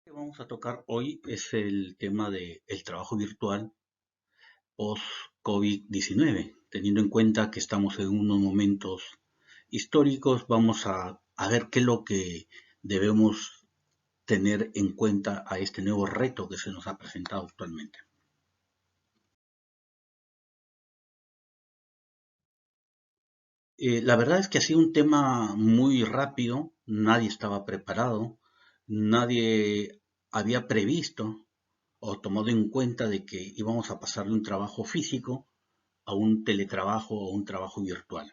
Que vamos a tocar hoy es el tema del trabajo virtual post-COVID-19. Teniendo en cuenta que estamos en unos momentos históricos, vamos a ver qué es lo que debemos tener en cuenta a este nuevo reto que se nos ha presentado actualmente. La verdad es que ha sido un tema muy rápido, nadie estaba preparado, nadie había previsto o tomado en cuenta de que íbamos a pasar de un trabajo físico a un teletrabajo o un trabajo virtual.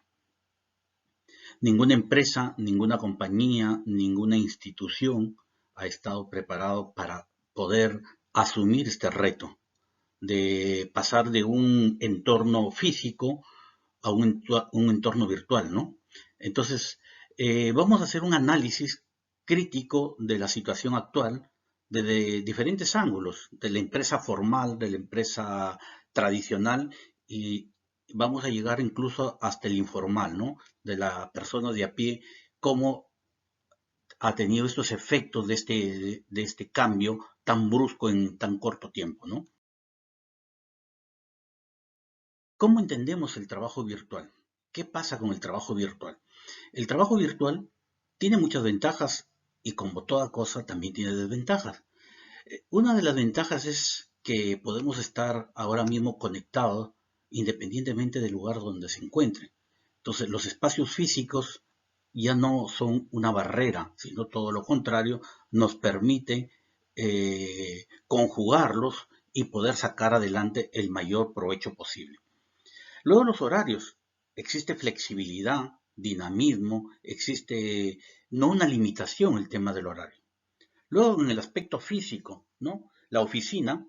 Ninguna empresa, ninguna compañía, ninguna institución ha estado preparado para poder asumir este reto de pasar de un entorno físico a un entorno virtual, ¿no? Entonces, vamos a hacer un análisis crítico de la situación actual desde diferentes ángulos, de la empresa formal, de la empresa tradicional y vamos a llegar incluso hasta el informal, ¿no? De la persona de a pie, cómo ha tenido estos efectos de este cambio tan brusco en tan corto tiempo, ¿no? ¿Cómo entendemos el trabajo virtual? ¿Qué pasa con el trabajo virtual? El trabajo virtual tiene muchas ventajas y como toda cosa también tiene desventajas. Una de las ventajas es que podemos estar ahora mismo conectados independientemente del lugar donde se encuentre. Entonces los espacios físicos ya no son una barrera, sino todo lo contrario, nos permite conjugarlos y poder sacar adelante el mayor provecho posible. Luego los horarios. Existe flexibilidad, dinamismo, existe no una limitación el tema del horario. Luego en el aspecto físico, ¿no? La oficina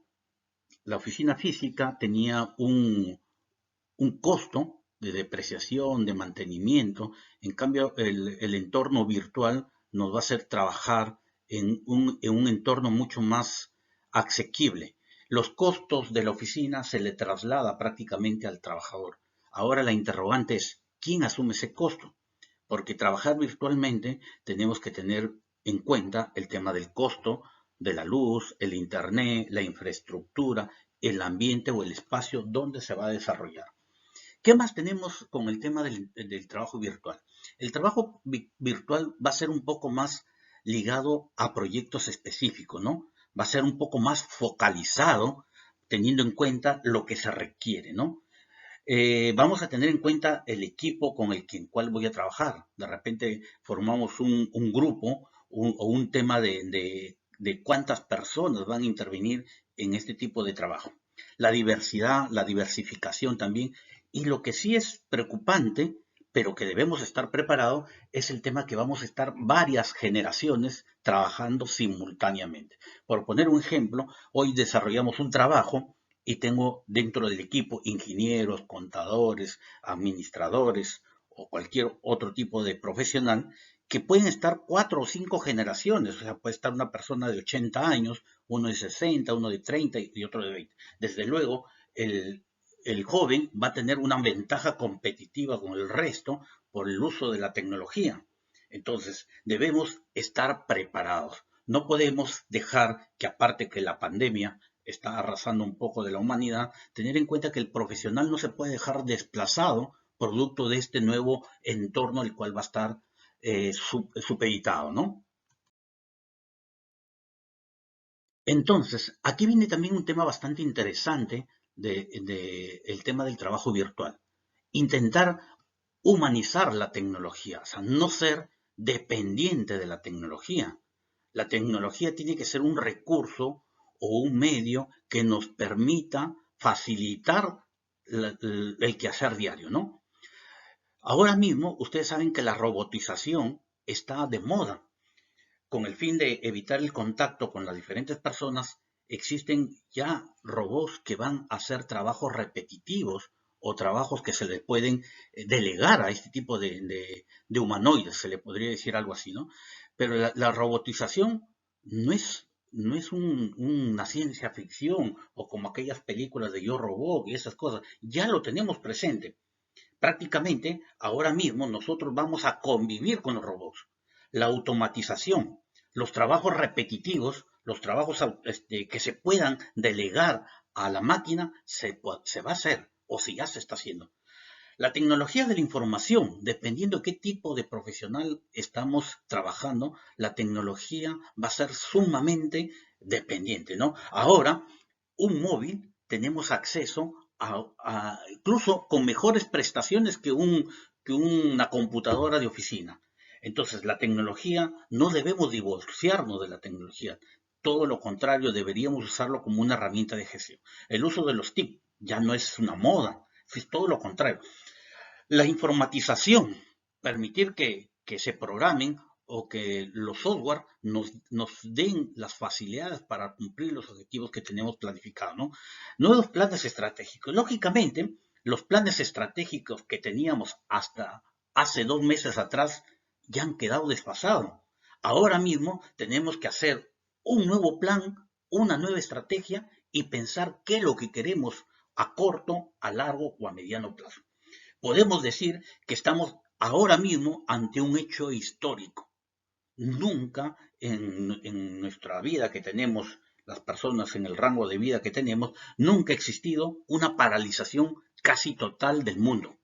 física tenía un costo de depreciación, de mantenimiento. En cambio, el entorno virtual nos va a hacer trabajar en un entorno mucho más asequible. Los costos de la oficina se le traslada prácticamente al trabajador. Ahora la interrogante es, ¿quién asume ese costo? Porque trabajar virtualmente tenemos que tener en cuenta el tema del costo de la luz, el internet, la infraestructura, el ambiente o el espacio donde se va a desarrollar. ¿Qué más tenemos con el tema del trabajo virtual? El trabajo virtual va a ser un poco más ligado a proyectos específicos, ¿no? Va a ser un poco más focalizado teniendo en cuenta lo que se requiere, ¿no? Vamos a tener en cuenta el equipo con el cual voy a trabajar. De repente formamos un grupo o un tema de cuántas personas van a intervenir en este tipo de trabajo. La diversidad, la diversificación también. Y lo que sí es preocupante, pero que debemos estar preparados, es el tema que vamos a estar varias generaciones trabajando simultáneamente. Por poner un ejemplo, hoy desarrollamos un trabajo y tengo dentro del equipo ingenieros, contadores, administradores o cualquier otro tipo de profesional que pueden estar 4 o 5 generaciones, o sea, puede estar una persona de 80 años, uno de 60, uno de 30 y otro de 20. Desde luego, el joven va a tener una ventaja competitiva con el resto por el uso de la tecnología. Entonces, debemos estar preparados. No podemos dejar que aparte que la pandemia está arrasando un poco de la humanidad, tener en cuenta que el profesional no se puede dejar desplazado producto de este nuevo entorno al cual va a estar supeditado, ¿no? Entonces, aquí viene también un tema bastante interesante el tema del trabajo virtual. Intentar humanizar la tecnología, o sea, no ser dependiente de la tecnología. La tecnología tiene que ser un recurso o un medio que nos permita facilitar el quehacer diario, ¿no? Ahora mismo, ustedes saben que la robotización está de moda. Con el fin de evitar el contacto con las diferentes personas, existen ya robots que van a hacer trabajos repetitivos o trabajos que se les pueden delegar a este tipo de humanoides, se le podría decir algo así, ¿no? Pero la robotización no es una ciencia ficción o como aquellas películas de Yo Robot y esas cosas, ya lo tenemos presente. Prácticamente ahora mismo nosotros vamos a convivir con los robots. La automatización, los trabajos repetitivos los trabajos que se puedan delegar a la máquina se va a hacer o si ya se está haciendo. La tecnología de la información, dependiendo de qué tipo de profesional estamos trabajando, la tecnología va a ser sumamente dependiente, ¿no? Ahora, un móvil tenemos acceso incluso con mejores prestaciones que una computadora de oficina. Entonces, la tecnología, no debemos divorciarnos de la tecnología. Todo lo contrario, deberíamos usarlo como una herramienta de gestión. El uso de los TIC ya no es una moda, es todo lo contrario. La informatización, permitir que se programen o que los software nos den las facilidades para cumplir los objetivos que tenemos planificados, ¿no? Nuevos planes estratégicos. Lógicamente, los planes estratégicos que teníamos hasta hace 2 meses atrás ya han quedado desfasados. Ahora mismo tenemos que hacer un nuevo plan, una nueva estrategia y pensar qué es lo que queremos a corto, a largo o a mediano plazo. Podemos decir que estamos ahora mismo ante un hecho histórico. Nunca en nuestra vida que tenemos, las personas en el rango de vida que tenemos, nunca ha existido una paralización casi total del mundo.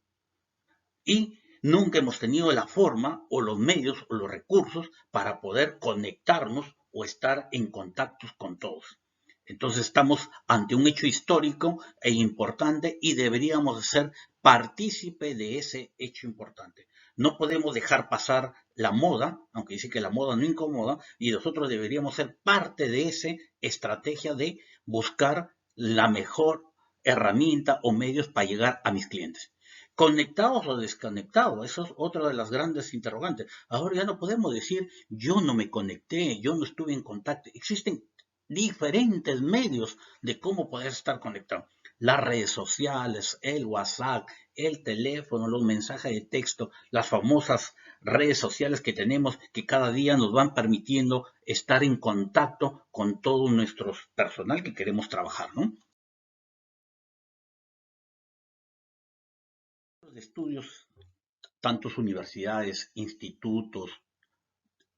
Y nunca hemos tenido la forma o los medios o los recursos para poder conectarnos o estar en contactos con todos. Entonces estamos ante un hecho histórico e importante y deberíamos ser partícipe de ese hecho importante. No podemos dejar pasar la moda, aunque dice que la moda no incomoda, y nosotros deberíamos ser parte de esa estrategia de buscar la mejor herramienta o medios para llegar a mis clientes. Conectados o desconectados, eso es otra de las grandes interrogantes. Ahora ya no podemos decir yo no me conecté, yo no estuve en contacto. Existen diferentes medios de cómo poder estar conectado. Las redes sociales, el WhatsApp, el teléfono, los mensajes de texto, las famosas redes sociales que tenemos que cada día nos van permitiendo estar en contacto con todo nuestro personal que queremos trabajar, ¿no? Los estudios, tantos universidades, institutos,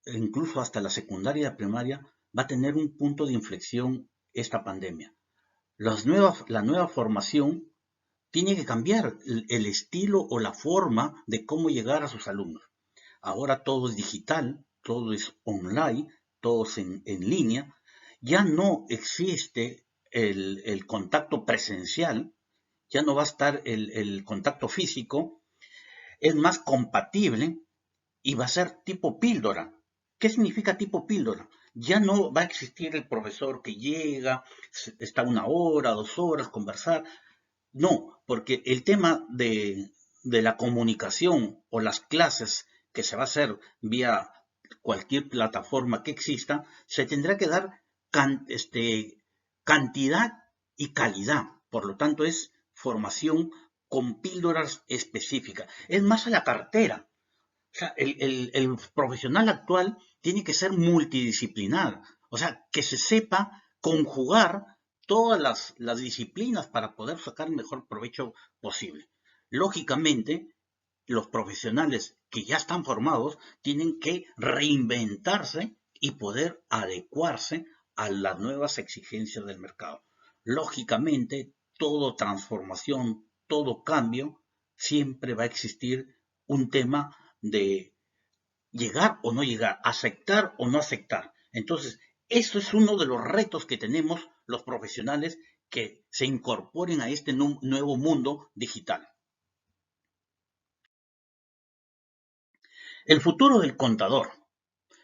e incluso hasta la secundaria y la primaria, va a tener un punto de inflexión esta pandemia. La nueva formación tiene que cambiar el estilo o la forma de cómo llegar a sus alumnos. Ahora todo es digital, todo es online, todo es en línea. Ya no existe el contacto presencial, ya no va a estar el contacto físico, es más compatible y va a ser tipo píldora. ¿Qué significa tipo píldora? Ya no va a existir el profesor que llega, está 1 hora, 2 horas, conversar. No, porque el tema de la comunicación o las clases que se va a hacer vía cualquier plataforma que exista, se tendrá que dar cantidad y calidad. Por lo tanto, es formación con píldoras específicas. Es más a la cartera. O sea, el profesional actual tiene que ser multidisciplinar, o sea, que se sepa conjugar todas las disciplinas para poder sacar el mejor provecho posible. Lógicamente, los profesionales que ya están formados tienen que reinventarse y poder adecuarse a las nuevas exigencias del mercado. Lógicamente, toda transformación, todo cambio, siempre va a existir un tema de llegar o no llegar, aceptar o no aceptar. Entonces, eso es uno de los retos que tenemos los profesionales que se incorporen a este nuevo mundo digital. El futuro del contador.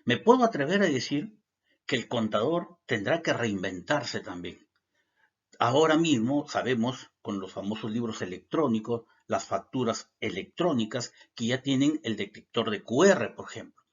Me puedo atrever a decir que el contador tendrá que reinventarse también. Ahora mismo sabemos con los famosos libros electrónicos, las facturas electrónicas que ya tienen el detector de QR, por ejemplo.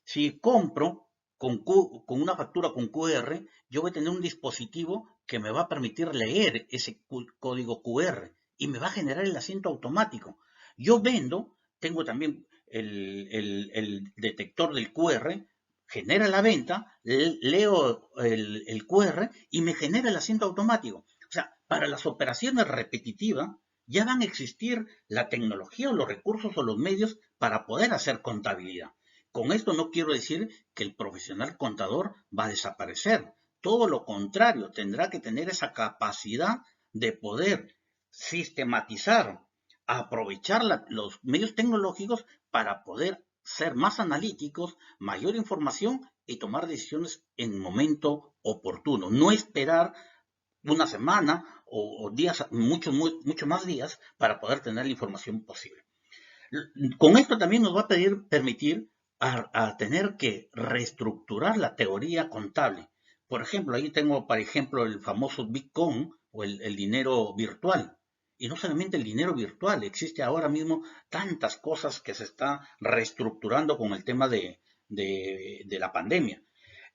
Si compro con una factura con QR, yo voy a tener un dispositivo que me va a permitir leer ese código QR y me va a generar el asiento automático. Yo vendo, tengo también el detector del QR, genera la venta, leo el QR y me genera el asiento automático. O sea, para las operaciones repetitivas ya van a existir la tecnología o los recursos o los medios para poder hacer contabilidad. Con esto no quiero decir que el profesional contador va a desaparecer. Todo lo contrario, tendrá que tener esa capacidad de poder sistematizar, aprovechar los medios tecnológicos para poder ser más analíticos, mayor información y tomar decisiones en momento oportuno. No esperar una semana o días, mucho más días para poder tener la información posible. Con esto también nos va a permitir a tener que reestructurar la teoría contable. Por ejemplo, ahí tengo, por ejemplo, el famoso Bitcoin o el dinero virtual. Y no solamente el dinero virtual, existe ahora mismo tantas cosas que se está reestructurando con el tema de la pandemia.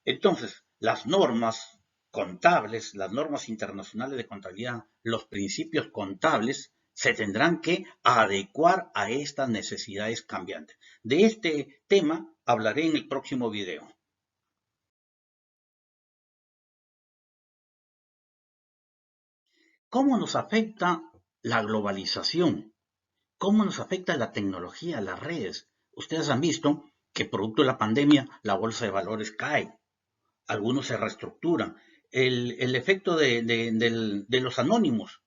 Entonces, las normas contables, las normas internacionales de contabilidad, los principios contables se tendrán que adecuar a estas necesidades cambiantes. De este tema hablaré en el próximo video. ¿Cómo nos afecta la globalización? ¿Cómo nos afecta la tecnología, las redes? Ustedes han visto que producto de la pandemia la bolsa de valores cae, algunos se reestructuran. El efecto de los anónimos.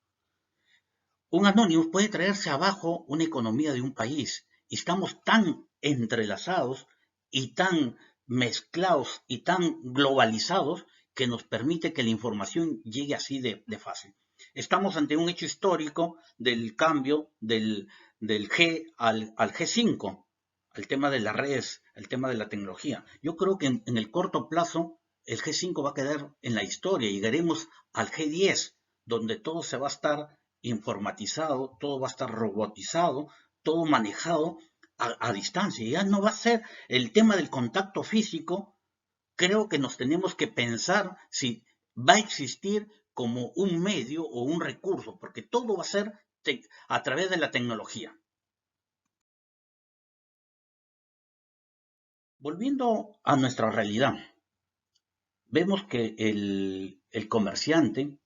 Un anónimo puede traerse abajo una economía de un país. Y estamos tan entrelazados y tan mezclados y tan globalizados que nos permite que la información llegue así de fácil. Estamos ante un hecho histórico del cambio del G al G5, al tema de las redes, el tema de la tecnología. Yo creo que en el corto plazo el G5 va a quedar en la historia y llegaremos al G10, donde todo se va a estar informatizado, todo va a estar robotizado, todo manejado a distancia. Ya no va a ser el tema del contacto físico. Creo que nos tenemos que pensar si va a existir como un medio o un recurso, porque todo va a ser a través de la tecnología. Volviendo a nuestra realidad, vemos que el comerciante,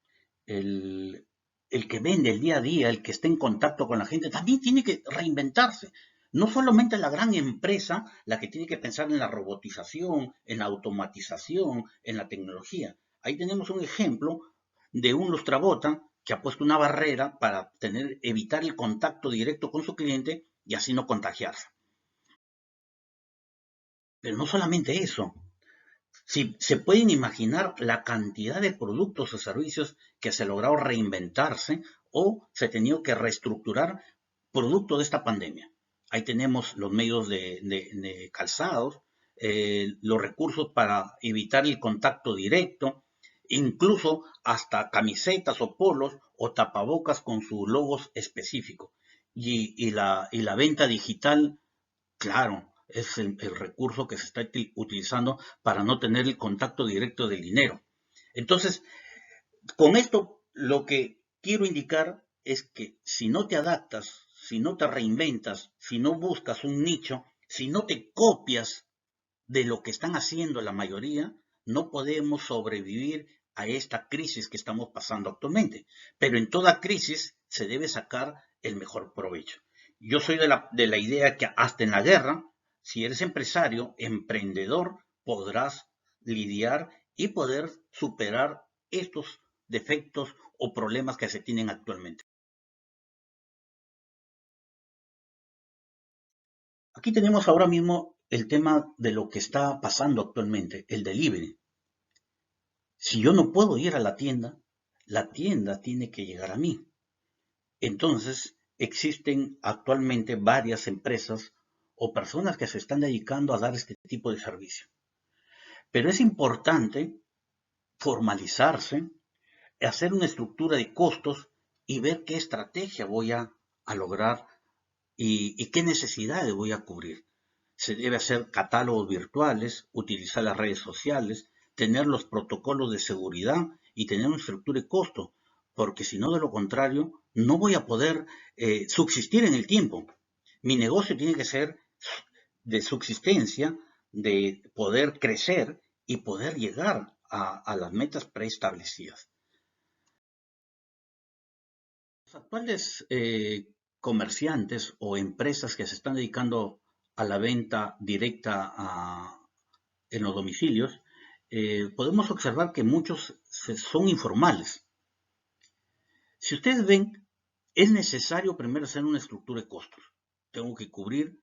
el, el que vende el día a día, el que está en contacto con la gente, también tiene que reinventarse. No solamente la gran empresa la que tiene que pensar en la robotización, en la automatización, en la tecnología. Ahí tenemos un ejemplo de un lustrabota que ha puesto una barrera para evitar el contacto directo con su cliente y así no contagiarse. Pero no solamente eso, si se pueden imaginar la cantidad de productos o servicios que se ha logrado reinventarse o se ha tenido que reestructurar producto de esta pandemia. Ahí tenemos los medios de calzados, los recursos para evitar el contacto directo, incluso hasta camisetas o polos o tapabocas con sus logos específicos. Y la venta digital, claro, es el recurso que se está utilizando para no tener el contacto directo del dinero. Entonces, con esto lo que quiero indicar es que si no te adaptas, si no te reinventas, si no buscas un nicho, si no te copias de lo que están haciendo la mayoría, no podemos sobrevivir a esta crisis que estamos pasando actualmente. Pero en toda crisis se debe sacar el mejor provecho. Yo soy de la idea que hasta en la guerra, si eres empresario, emprendedor, podrás lidiar y poder superar estos defectos o problemas que se tienen actualmente. Aquí tenemos ahora mismo el tema de lo que está pasando actualmente, el delivery. Si yo no puedo ir a la tienda tiene que llegar a mí. Entonces, existen actualmente varias empresas o personas que se están dedicando a dar este tipo de servicio. Pero es importante formalizarse, hacer una estructura de costos y ver qué estrategia voy a lograr y qué necesidades voy a cubrir. Se debe hacer catálogos virtuales, utilizar las redes sociales, tener los protocolos de seguridad y tener una estructura de costo, porque si no, de lo contrario, no voy a poder subsistir en el tiempo. Mi negocio tiene que ser de subsistencia, de poder crecer y poder llegar a las metas preestablecidas. Los actuales comerciantes o empresas que se están dedicando a la venta directa en los domicilios, podemos observar que muchos son informales. Si ustedes ven, es necesario primero hacer una estructura de costos. Tengo que cubrir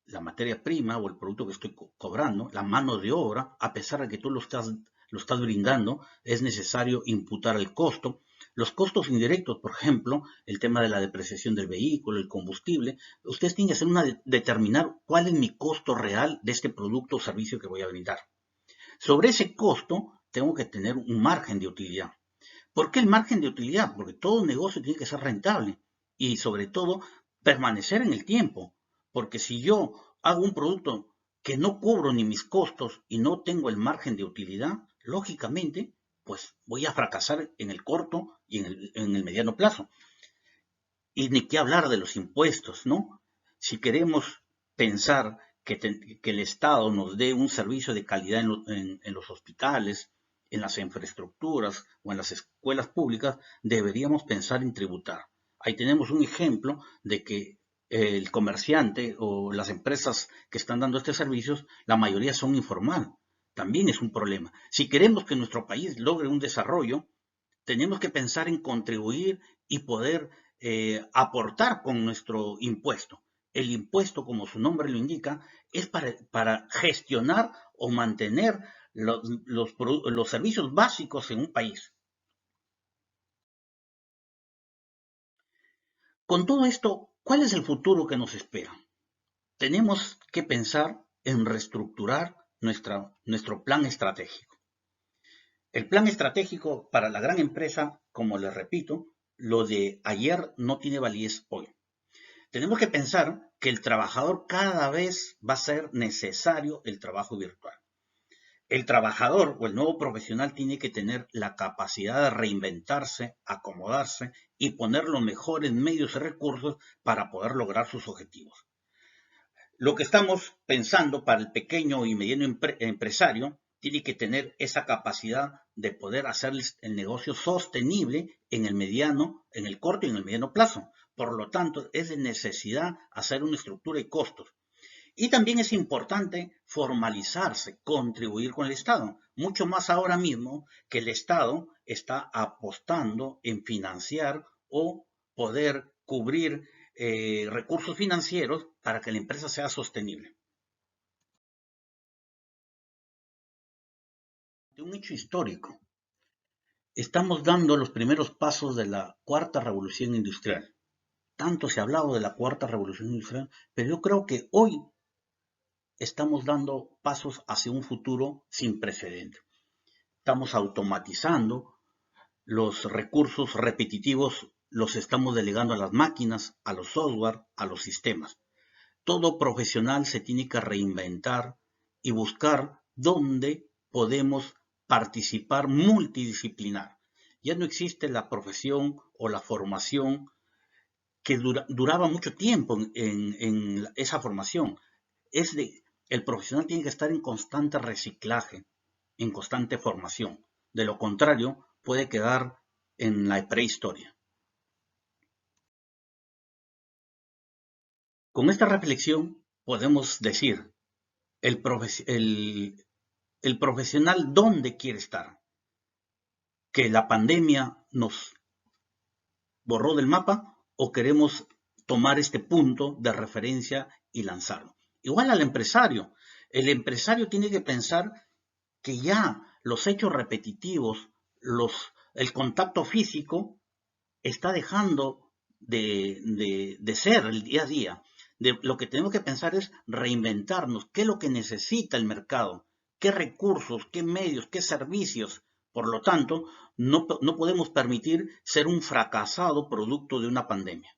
la materia prima o el producto que estoy cobrando, la mano de obra, a pesar de que tú lo estás brindando, es necesario imputar el costo. Los costos indirectos, por ejemplo, el tema de la depreciación del vehículo, el combustible, ustedes tienen que hacer determinar cuál es mi costo real de este producto o servicio que voy a brindar. Sobre ese costo, tengo que tener un margen de utilidad. ¿Por qué el margen de utilidad? Porque todo negocio tiene que ser rentable y sobre todo permanecer en el tiempo. Porque si yo hago un producto que no cubro ni mis costos y no tengo el margen de utilidad, lógicamente, pues voy a fracasar en el corto y en el mediano plazo. Y ni qué hablar de los impuestos, ¿no? Si queremos pensar que el Estado nos dé un servicio de calidad en los hospitales, en las infraestructuras o en las escuelas públicas, deberíamos pensar en tributar. Ahí tenemos un ejemplo de que el comerciante o las empresas que están dando estos servicios, la mayoría son informal. También es un problema. Si queremos que nuestro país logre un desarrollo, tenemos que pensar en contribuir y poder aportar con nuestro impuesto. El impuesto, como su nombre lo indica, es para gestionar o mantener los servicios básicos en un país. Con todo esto, ¿cuál es el futuro que nos espera? Tenemos que pensar en reestructurar nuestro plan estratégico. El plan estratégico para la gran empresa, como les repito, lo de ayer no tiene validez hoy. Tenemos que pensar que el trabajador cada vez va a ser necesario el trabajo virtual. El trabajador o el nuevo profesional tiene que tener la capacidad de reinventarse, acomodarse y poner los mejores medios y recursos para poder lograr sus objetivos. Lo que estamos pensando para el pequeño y mediano empresario tiene que tener esa capacidad de poder hacer el negocio sostenible en el mediano, en el corto y en el mediano plazo. Por lo tanto, es de necesidad hacer una estructura de costos. Y también es importante formalizarse, contribuir con el Estado, mucho más ahora mismo que el Estado está apostando en financiar o poder cubrir recursos financieros para que la empresa sea sostenible. De un hecho histórico, estamos dando los primeros pasos de la cuarta revolución industrial. Tanto se ha hablado de la cuarta revolución industrial, pero yo creo que hoy estamos dando pasos hacia un futuro sin precedentes. Estamos automatizando, los recursos repetitivos los estamos delegando a las máquinas, a los software, a los sistemas. Todo profesional se tiene que reinventar y buscar dónde podemos participar multidisciplinar. Ya no existe la profesión o la formación que duraba mucho tiempo en esa formación. El profesional tiene que estar en constante reciclaje, en constante formación. De lo contrario, puede quedar en la prehistoria. Con esta reflexión podemos decir, el, el profesional dónde quiere estar. ¿Que la pandemia nos borró del mapa o queremos tomar este punto de referencia y lanzarlo? Igual al empresario. El empresario tiene que pensar que ya los hechos repetitivos, el contacto físico está dejando de ser el día a día. Lo que tenemos que pensar es reinventarnos, qué es lo que necesita el mercado, qué recursos, qué medios, qué servicios. Por lo tanto, no podemos permitir ser un fracasado producto de una pandemia.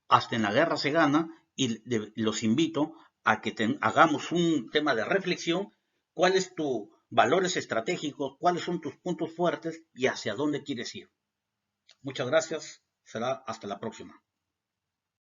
Hasta en la guerra se gana y los invito a que hagamos un tema de reflexión. ¿Cuáles tus valores estratégicos? ¿Cuáles son tus puntos fuertes? ¿Y hacia dónde quieres ir? Muchas gracias. Será hasta la próxima.